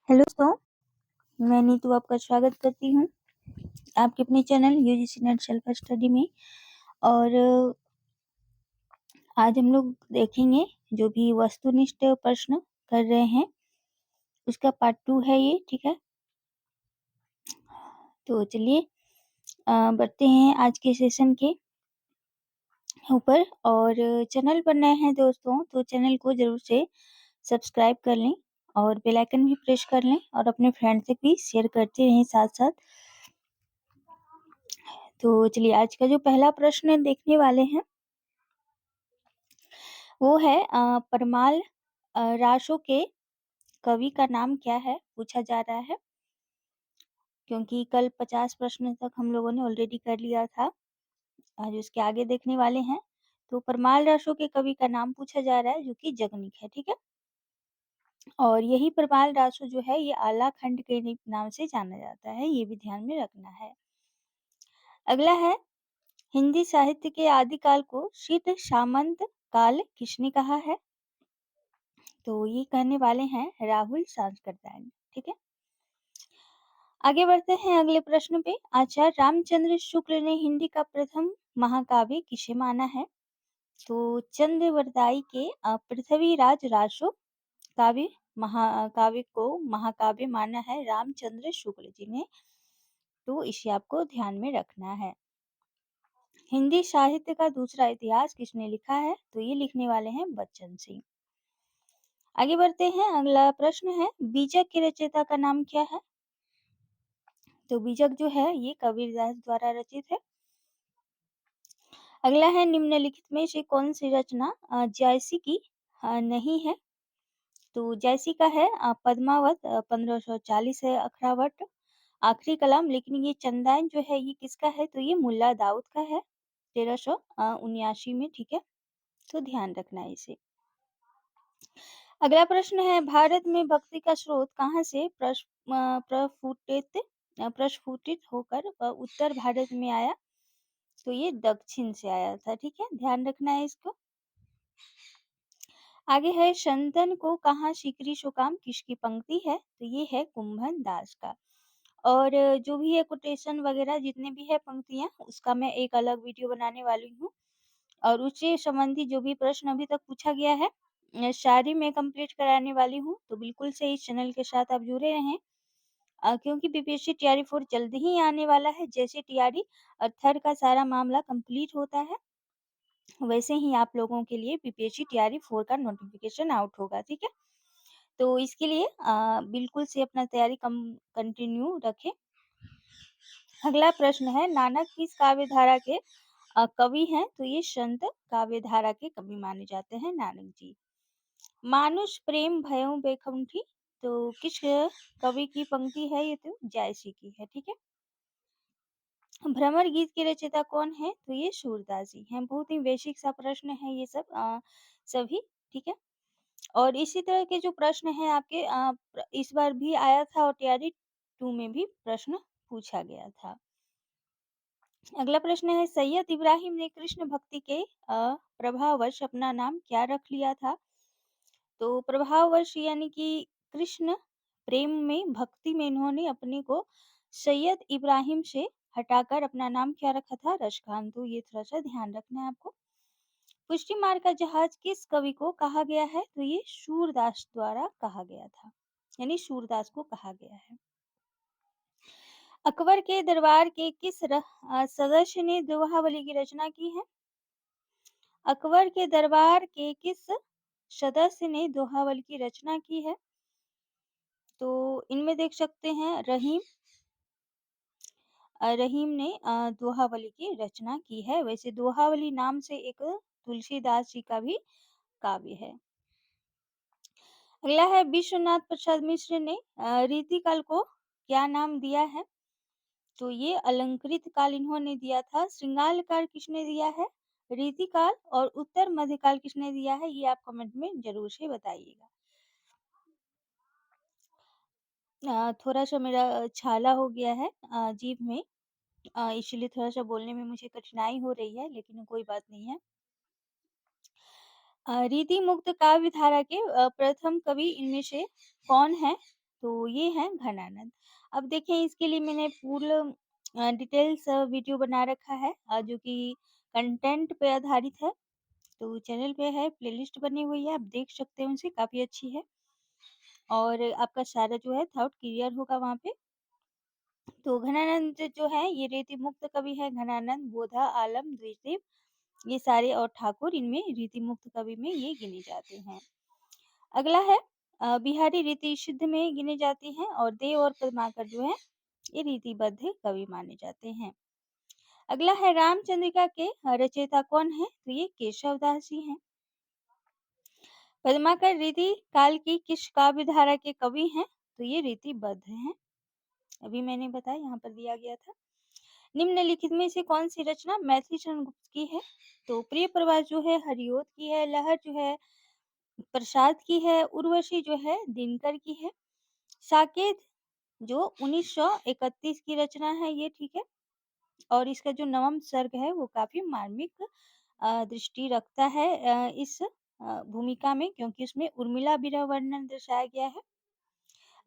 Hello दोस्तों, मैं नीतू आपका स्वागत करती हूँ आपके अपने channel UGC net self study में। और आज हम लोग देखेंगे जो भी वस्तुनिष्ठ प्रश्न कर रहे हैं उसका पार्ट 2 है ये, ठीक है। तो चलिए बढ़ते हैं आज के सेशन के ऊपर। और चैनल पर नए हैं दोस्तों तो चैनल को जरूर से सब्सक्राइब कर लें और बेल आइकन भी प्रेस कर लें और अपने फ्रेंड तक भी शेयर करते रहें साथ साथ। तो चलिए आज का जो पहला प्रश्न देखने वाले हैं वो है परमाल रासो के कवि का नाम क्या है, पूछा जा रहा है। क्योंकि कल 50 प्रश्न तक हम लोगों ने ऑलरेडी कर लिया था, आज उसके आगे देखने वाले हैं। तो परमाल रासो के कवि का नाम पूछा जा रहा है जो कि जगनिक है, ठीक है। और यही परमाल रासो जो है ये आला खंड के नाम से जाना जाता है, ये भी ध्यान में रखना है। अगला है हिंदी साहित्य के आदिकाल को सिद्ध सामंत काल किसने कहा है? तो ये कहने वाले हैं राहुल सांस्कृत्यायन, ठीक है। आगे बढ़ते हैं अगले प्रश्न पे। आचार्य रामचंद्र शुक्ल ने हिंदी का प्रथम महाकाव्य किसे माना है? तो चंद्रवरदाई के पृथ्वीराज रासो काव्य महाकाव्य को महाकाव्य माना है रामचंद्र शुक्ल जी ने, तो इसे आपको ध्यान में रखना है। हिंदी साहित्य का दूसरा इतिहास किसने लिखा है? तो ये लिखने वाले हैं बच्चन सिंह। आगे बढ़ते हैं, अगला प्रश्न है बीजक के रचयिता का नाम क्या है? तो बीजक जो है ये कबीरदास द्वारा रचित है। अगला है निम्नलिखित में से कौन सी रचना जायसी की नहीं है? तो जायसी का है पद्मावत 1540 है अखरावट आखिरी कलाम, लेकिन ये चंदान जो है ये किसका है? तो ये मुल्ला दाऊद का है 1379 में, ठीक है। तो ध्यान रखना है इसे। अगला प्रश्न है भारत में भक्ति का स्रोत कहाँ से प्रस्फुटित होकर उत्तर भारत में आया? तो ये दक्षिण से आया था, ठीक है, ध्यान रखना है इसको। आगे है संतन को कहाँ शिकरी शुकाम किसकी पंक्ति है? तो ये है कुंभन दास का। और जो भी है कोटेशन वगैरह जितने भी है पंक्तियां उसका मैं एक अलग वीडियो बनाने वाली हूँ। और उससे संबंधी जो भी प्रश्न अभी तक पूछा गया है सारी मैं कंप्लीट कराने वाली हूँ, तो बिल्कुल से इस चैनल के साथ आप जुड़े रहें। क्योंकि बीपीएससी टीआरई 4 जल्द ही आने वाला है। जैसे टीआरई थर्ड का सारा मामला कंप्लीट होता है वैसे ही आप लोगों के लिए बीपीएससी टीआरई 4 का नोटिफिकेशन आउट होगा, ठीक है। तो इसके लिए बिल्कुल से अपना तैयारी कंटिन्यू रखें। अगला प्रश्न है नानक किस काव्य धारा के कवि हैं? तो ये संत काव्य धारा के कवि माने जाते हैं नानक जी। मानुष प्रेम भयो बेकुंठी तो किस कवि की पंक्ति है? ये तो जायसी की है, ठीक है। भ्रमर गीत के रचयिता कौन है? तो ये सूरदास जी हैं। बहुत ही बेसिक सा प्रश्न है ये सब सभी, ठीक है। और इसी तरह के जो प्रश्न है आपके इस बार भी आया था और टीआरई 2 में भी प्रश्न पूछा गया था। अगला प्रश्न है सैयद इब्राहिम ने कृष्ण भक्ति के प्रभाववश अपना नाम क्या रख लिया था? तो प्रभाववश यानी कि कृष्ण प्रेम में भक्ति में इन्होंने अपने को सैयद इब्राहिम से हटाकर अपना नाम क्या रखा था? रशखान। तो ये थोड़ा सा ध्यान रखना है आपको। पुष्टि मार्ग का जहाज किस कवि को कहा गया है? तो ये सूरदास द्वारा कहा गया था, यानी सूरदास को कहा गया है। अकबर के दरबार के किस सदस्य ने दोहावली की रचना की है? अकबर के दरबार के किस सदस्य ने दोहावली की रचना की है? तो इनमें देख सकते हैं रहीम ने दोहावली की रचना की है। वैसे दोहावली नाम से एक तुलसीदास जी का भी काव्य है। अगला है विश्वनाथ प्रसाद मिश्र ने रीतिकाल को क्या नाम दिया है? तो ये अलंकृत काल इन्होंने दिया था। श्रृंगार काल किसने दिया है? रीतिकाल। और उत्तर मध्यकाल किसने दिया है? ये आप कमेंट में जरूर से बताइएगा। थोड़ा सा मेरा छाला हो गया है जीभ में, इसलिए थोड़ा सा बोलने में मुझे कठिनाई हो रही है, लेकिन कोई बात नहीं है। रीति मुक्त काव्य धारा के प्रथम कवि इनमें से कौन है? तो ये हैं घनानंद। अब देखें इसके लिए मैंने पूर्ण डिटेल्स वीडियो बना रखा है जो कि कंटेंट पे आधारित है। तो चैनल पे है, प्लेलिस्ट बनी हुई है, आप देख सकते हैं उसे, काफ़ी अच्छी है और आपका सारा जो है डाउट क्लियर होगा वहाँ पे। तो घनानंद जो है ये रीति मुक्त कवि है, घनानंद, बोधा, आलम, द्वितीय ये सारे और ठाकुर इनमें रीति मुक्त कवि में ये गिने जाते हैं। अगला है बिहारी रीति सिद्ध में गिने जाते हैं और देव और पद्माकर जो है ये रीतिबद्ध कवि माने जाते हैं। अगला है रामचंद्रिका के रचयिता कौन है? तो ये केशव दास जी हैं। पद्माकर रीति काल की किस काव्य धारा के कवि हैं? तो ये रीतिबद्ध हैं। अभी मैंने बताया यहाँ पर दिया गया था। निम्नलिखित में से कौन सी रचना मैथिली चरण गुप्त की है? तो प्रिय प्रवास जो है हरिओत की है, लहर जो है प्रसाद की है, उर्वशी जो है दिनकर की है, साकेत जो 1931 की रचना है ये, ठीक है। और इसका जो नवम सर्ग है वो काफी मार्मिक दृष्टि रखता है इस भूमिका में, क्योंकि उसमें उर्मिला विरह वर्णन दर्शाया गया है।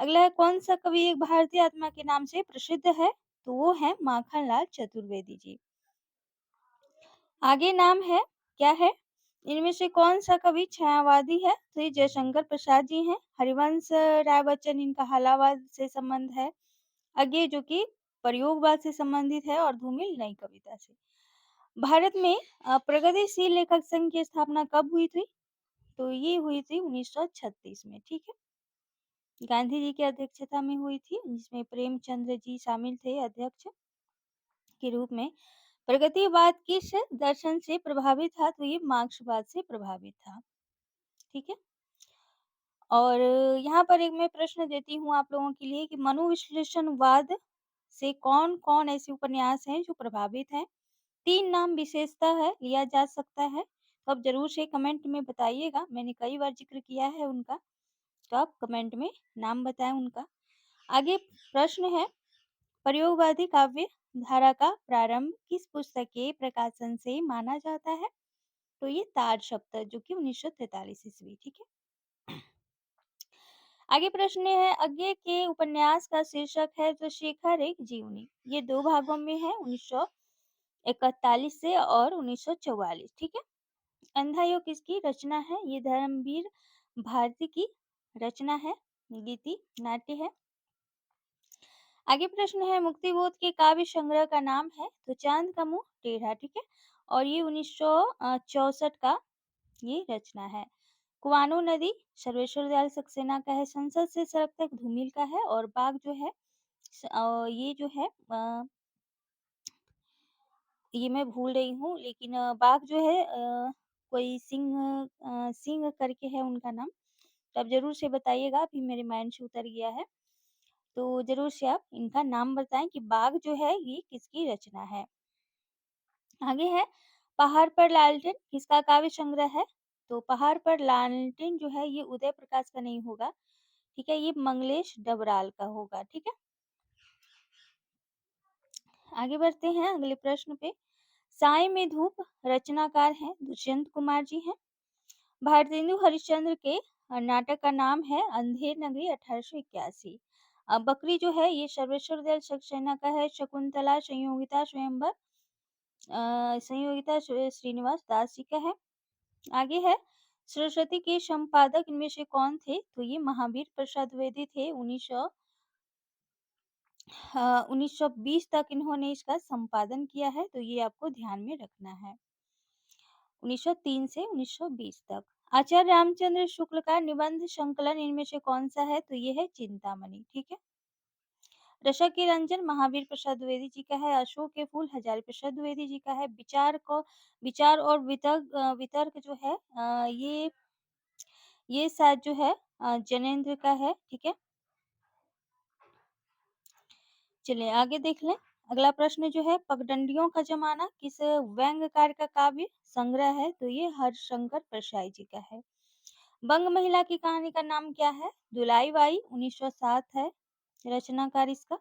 अगला है कौन सा कवि एक भारतीय आत्मा के नाम से प्रसिद्ध है? तो वो है माखनलाल चतुर्वेदी जी। आगे नाम है क्या है? इनमें से कौन सा कवि छायावादी है? तो ये जयशंकर प्रसाद जी हैं। हरिवंश राय बच्चन इनका हालावाद से संबंध है। आगे जो कि प्रयोगवाद से संबंधित है और धूमिल नई कविता से। भारत में प्रगतिशील लेखक संघ की स्थापना कब हुई थी? तो ये हुई थी 1936 में, ठीक है। गांधी जी की अध्यक्षता में हुई थी, जिसमें प्रेमचंद्र जी शामिल थे अध्यक्ष के रूप में। प्रगतिवाद किस दर्शन से प्रभावित था? तो ये मार्क्सवाद से प्रभावित था, ठीक है। और यहाँ पर एक मैं प्रश्न देती हूँ आप लोगों के लिए कि मनोविश्लेषणवाद से कौन-कौन ऐसे उपन्यास हैं जो प्रभावित हैं? 3 नाम विशेषतः है लिया जा सकता है, तो आप ज़रूर से कमेंट में बताइएगा। मैंने कई बार ज़िक्र किया है उनका, तो आप कमेंट में नाम बताएँ उनका। आगे प्रश्न है, प्रयोगवादी काव्य धारा का प्रारंभ किस पुस्तक के प्रकाशन से माना जाता है? तो ये तार सप्तक जो कि 1943 ईस्वी, ठीक है। आगे प्रश्न है, आगे के उपन्यास का शीर्षक है तो शेखर एक जीवनी। ये 2 भागों में है, 1941 से और 1944, ठीक है। अंधा योग किसकी रचना है? ये धर्मवीर भारती की रचना है, गीति नाट्य है। आगे प्रश्न है, मुक्तिबोध के काव्य संग्रह का नाम है? तो चांद का मुंह टेढ़ा, ठीक है। और ये 1964 का ये रचना है। कुआनो नदी सर्वेश्वर दयाल सक्सेना का है, संसद से सड़क तक धूमिल का है और बाघ जो है ये जो है ये मैं भूल रही हूँ, लेकिन बाघ जो है कोई सिंह करके है उनका नाम, तो आप ज़रूर से बताइएगा, अभी मेरे माइंड से उतर गया है। तो ज़रूर से आप इनका नाम बताएँ कि बाघ जो है ये किसकी रचना है। आगे है, पहाड़ पर लालटेन किसका काव्य संग्रह है? तो पहाड़ पर लालटेन जो है ये उदय प्रकाश का नहीं होगा, ठीक है, ये मंगलेश डबराल का होगा, ठीक है। आगे बढ़ते हैं अगले प्रश्न पे। साय में धूप रचनाकार हैं दुष्यंत कुमार जी हैं। भारतेंदु हरिश्चंद्र के नाटक का नाम है अंधेर नगरी 1881। बकरी जो है ये सर्वेश्वर दयाल सक्सेना का है। शकुंतला संयोगिता स्वयंवर संयोगिता श्रीनिवास दास जी का है। आगे है, सरस्वती के संपादक इनमें से कौन थे? तो ये महावीर प्रसाद द्विवेदी थे। 1920 तक इन्होंने इसका संपादन किया है, तो ये आपको ध्यान में रखना है। 1903 से 1920 तक। आचार्य रामचंद्र शुक्ल का निबंध संकलन इनमें से कौन सा है? तो ये है चिंतामणि, ठीक है। रसक के रंजन महावीर प्रसाद द्विवेदी जी का है। अशोक के फूल हजारी प्रसाद द्विवेदी जी का है। विचार और वितर्क जो है ये शायद जो है जैनेन्द्र का है, ठीक है। चलिए आगे देख लें। अगला प्रश्न जो है, पगडंडियों का जमाना किस व्यंग्यकार का काव्य संग्रह है? तो ये हरिशंकर परसाई जी का है। बंग महिला की कहानी का नाम क्या है? दुलाई बाई 1907 है रचनाकार इसका,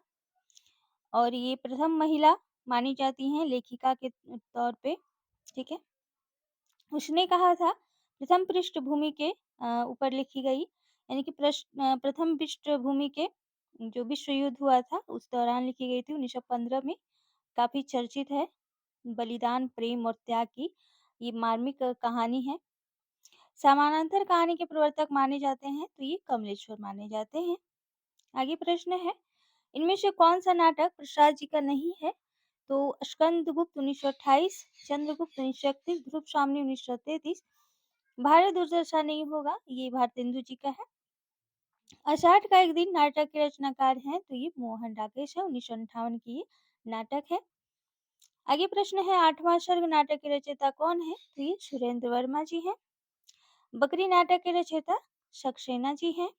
और ये प्रथम महिला मानी जाती हैं लेखिका के तौर पे, ठीक है। उसने कहा था प्रथम पृष्ठभूमि के ऊपर लिखी गई यानी कि प्रथम पृष्ठभूमि के जो विश्व युद्ध हुआ था, उस दौरान लिखी गई थी 1915 में, काफ़ी चर्चित है। बलिदान, प्रेम और त्याग की ये मार्मिक कहानी है। समानांतर कहानी के प्रवर्तक माने जाते हैं, तो ये कमलेश्वर माने जाते हैं। आगे प्रश्न है, इनमें से कौन-सा नाटक प्रसाद जी का नहीं है? तो स्कंदगुप्त 1928, चंद्रगुप्त 1931, ध्रुव स्वामी 1933, भारत दुर्दशा नहीं होगा, ये भारतेंदु जी का है। आषाढ़ का एक दिन नाटक के रचनाकार हैं, तो ये मोहन राकेश है, 1958 की ये नाटक है। आगे प्रश्न है, आठवां सर्ग नाटक के रचयिता कौन है? तो ये सुरेंद्र वर्मा जी हैं। बकरी नाटक के रचयिता सक्सेना जी हैं।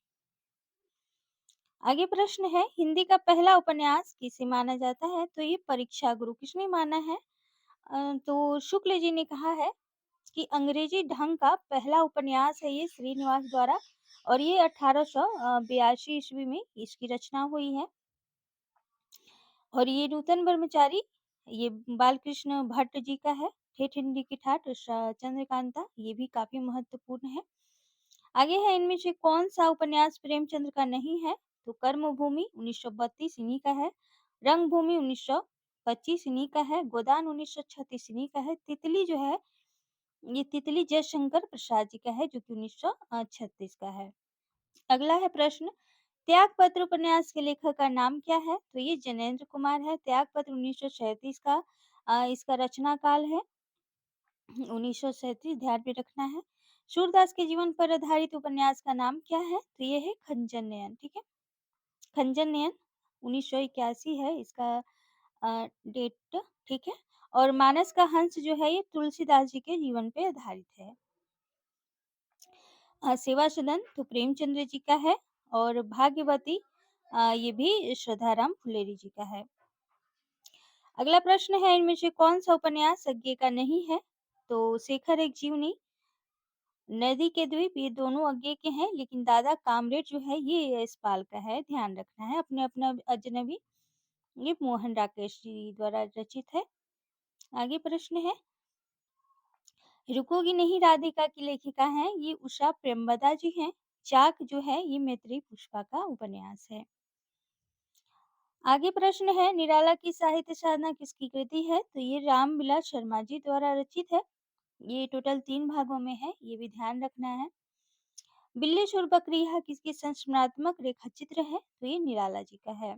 आगे प्रश्न है, हिंदी का पहला उपन्यास किसे माना जाता है? तो ये परीक्षा गुरु किसने माना है? तो शुक्ल जी ने कहा है कि अंग्रेजी ढंग का पहला उपन्यास है ये श्रीनिवास द्वारा, और ये 1882 ईस्वी में इसकी रचना हुई है। और ये नूतन ब्रह्मचारी, ये बालकृष्ण भट्ट जी का है। ठेठ हिंदी की ठाठ चंद्रकांता, ये भी काफी महत्वपूर्ण है। आगे है, इनमें से कौन सा उपन्यास प्रेमचंद्र का नहीं है? तो कर्मभूमि 1932 इन्हीं का है। रंगभूमि 1925 इन्हीं का है। गोदान 1936 इन्हीं का है। तितली जो है, ये तितली जयशंकर प्रसाद जी का है, जो कि 1936 का है। अगला है प्रश्न, त्यागपत्र उपन्यास के लेखक का नाम क्या है? तो ये जैनेन्द्र कुमार है। त्यागपत्र 1937 का इसका रचना काल है, 1937, ध्यान में रखना है। सूरदास के जीवन पर आधारित उपन्यास का नाम क्या है? तो ये है खंजन नयन, ठीक है। खंजन नयन 1981 है इसका डेट, ठीक है। और मानस का हंस जो है, ये तुलसीदास जी के जीवन पे आधारित है। सेवा सदन तो प्रेमचंद्र जी का है। और भाग्यवती ये भी श्रद्धाराम फुलेरी जी का है। अगला प्रश्न है, इनमें से कौन सा उपन्यास अज्ञे का नहीं है? तो शेखर एक जीवनी, नदी के द्वीप, ये दोनों अज्ञे के हैं, लेकिन दादा कामरेड जो है ये यशपाल का है, ध्यान रखना है। अपने अपना अजनबी, ये मोहन राकेश जी द्वारा रचित है। आगे प्रश्न है, रुकोगी नहीं राधिका की लेखिका हैं, ये उषा प्रेमवदा जी हैं। चाक जो है, ये मैत्रेयी पुष्पा का उपन्यास है। आगे प्रश्न है, निराला की साहित्य साधना किसकी कृति है? तो ये रामविलास शर्मा जी द्वारा रचित है। ये टोटल 3 भागों में है, ये भी ध्यान रखना है। बिल्लेश्वर बकरिया किसकी संस्मरणात्मक रेखा चित्र है? तो ये निराला जी का है।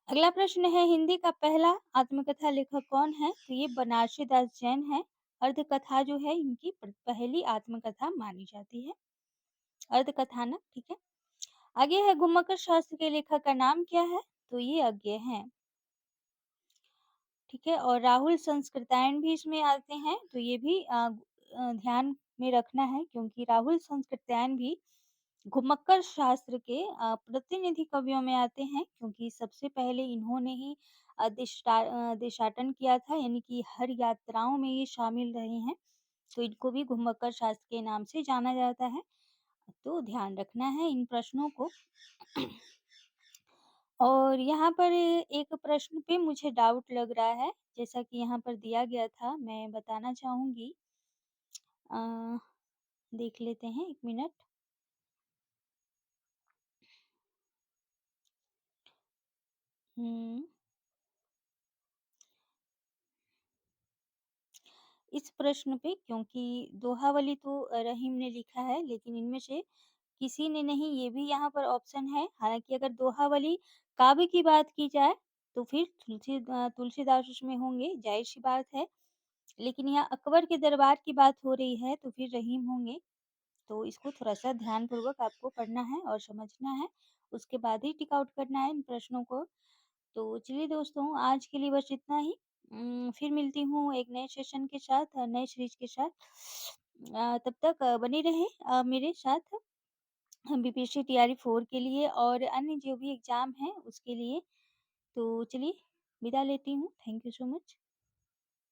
अगला प्रश्न है, हिंदी का पहला आत्मकथा लेखक कौन है? तो ये बनारसी दास जैन है। अर्धकथा जो है, इनकी पहली आत्मकथा मानी जाती है, अर्धकथानक, ठीक है। आगे है, गुम्मकर शास्त्र के लेखक का नाम क्या है? तो ये अज्ञे हैं, ठीक है। और राहुल संस्कृतायन भी इसमें आते हैं, तो ये भी ध्यान में रखना है, क्योंकि राहुल संस्कृतायन भी घुमक्कर शास्त्र के प्रतिनिधि कवियों में आते हैं, क्योंकि सबसे पहले इन्होंने ही देशाटन किया था, यानी कि हर यात्राओं में ये शामिल रहे हैं, तो इनको भी घुमक्कर शास्त्र के नाम से जाना जाता है। तो ध्यान रखना है इन प्रश्नों को। और यहाँ पर एक प्रश्न पे मुझे डाउट लग रहा है, जैसा कि यहाँ पर दिया गया था, मैं बताना चाहूँगी। अ, देख लेते हैं, 1 मिनट। हुँ। इस प्रश्न पे, क्योंकि दोहावली तो रहीम ने लिखा है, लेकिन इनमें से किसी ने नहीं, ये भी यहाँ पर ऑप्शन है। हालाँकि अगर दोहावली काव्य की बात की जाए, तो फिर तुलसीदास उसमें होंगे, ज़ाहिर-सी बात है। लेकिन यहाँ अकबर के दरबार की बात हो रही है, तो फिर रहीम होंगे। तो इसको थोड़ा-सा ध्यानपूर्वक आपको पढ़ना है और समझना है, उसके बाद ही टिक आउट करना है इन प्रश्नों को। तो चलिए दोस्तों, आज के लिए बस इतना ही। फिर मिलती हूँ एक नए सेशन के साथ, नए सीरीज़ के साथ। तब तक बने रहें मेरे साथ बीपीएससी तैयारी 4 के लिए और अन्य जो भी एग्ज़ाम हैं उसके लिए। तो चलिए, विदा लेती हूँ। Thank you so much.